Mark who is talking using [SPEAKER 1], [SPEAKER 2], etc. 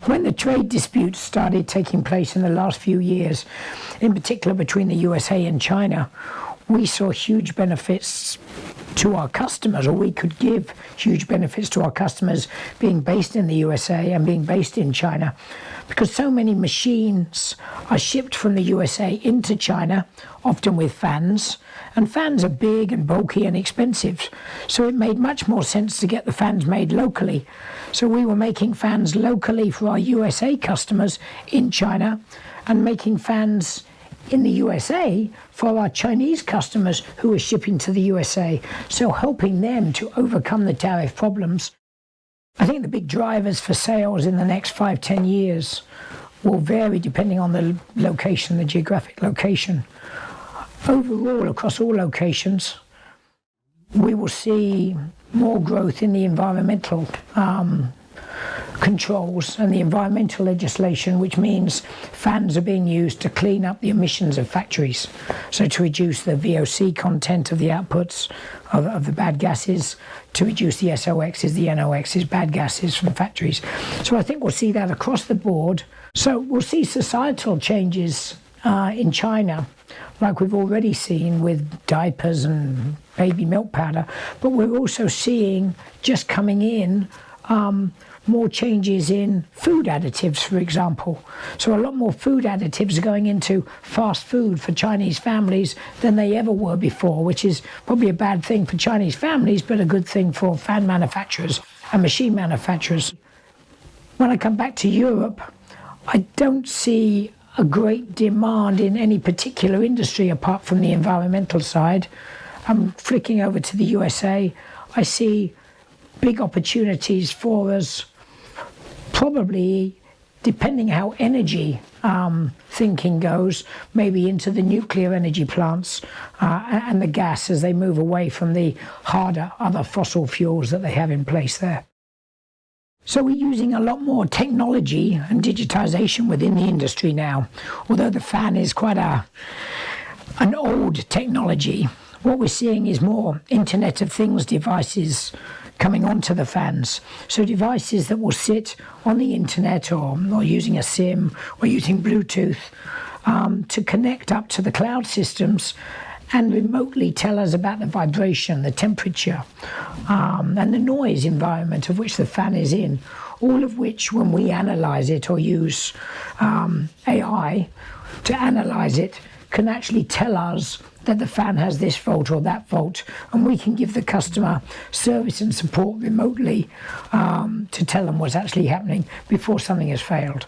[SPEAKER 1] When the trade disputes started taking place in the last few years, in particular between the USA and China, we saw huge benefits to our customers, or we could give huge benefits to our customers being based in the USA and being based in China, because so many machines are shipped from the USA into China, often with fans, and fans are big and bulky and expensive, so it made much more sense to get the fans made locally. So we were making fans locally for our USA customers in China and making fans in the USA for our Chinese customers who were shipping to the USA, so helping them to overcome the tariff problems. I think the big drivers for sales in the next 5-10 years will vary depending on the location, the geographic location. Overall, across all locations, we will see more growth in the environmental controls and the environmental legislation, which means fans are being used to clean up the emissions of factories, so to reduce the VOC content of the outputs of the bad gases, to reduce the SOXs, the NOXs, bad gases from factories. So I think we'll see that across the board. So we'll see societal changes in China, like we've already seen with diapers and baby milk powder, but we're also seeing, just coming in, more changes in food additives, for example. So a lot more food additives are going into fast food for Chinese families than they ever were before, which is probably a bad thing for Chinese families, but a good thing for fan manufacturers and machine manufacturers. When I come back to Europe, I don't see a great demand in any particular industry apart from the environmental side. I'm flicking over to the USA. I see big opportunities for us, probably, depending how energy thinking goes, maybe into the nuclear energy plants and the gas as they move away from the harder other fossil fuels that they have in place there. So we're using a lot more technology and digitization within the industry now. Although the fan is quite an old technology, what we're seeing is more Internet of Things devices coming onto the fans. So devices that will sit on the internet or using a SIM or using Bluetooth to connect up to the cloud systems and remotely tell us about the vibration, the temperature, and the noise environment of which the fan is in, all of which, when we analyze it or use AI to analyze it, can actually tell us that the fan has this fault or that fault, and we can give the customer service and support remotely to tell them what's actually happening before something has failed.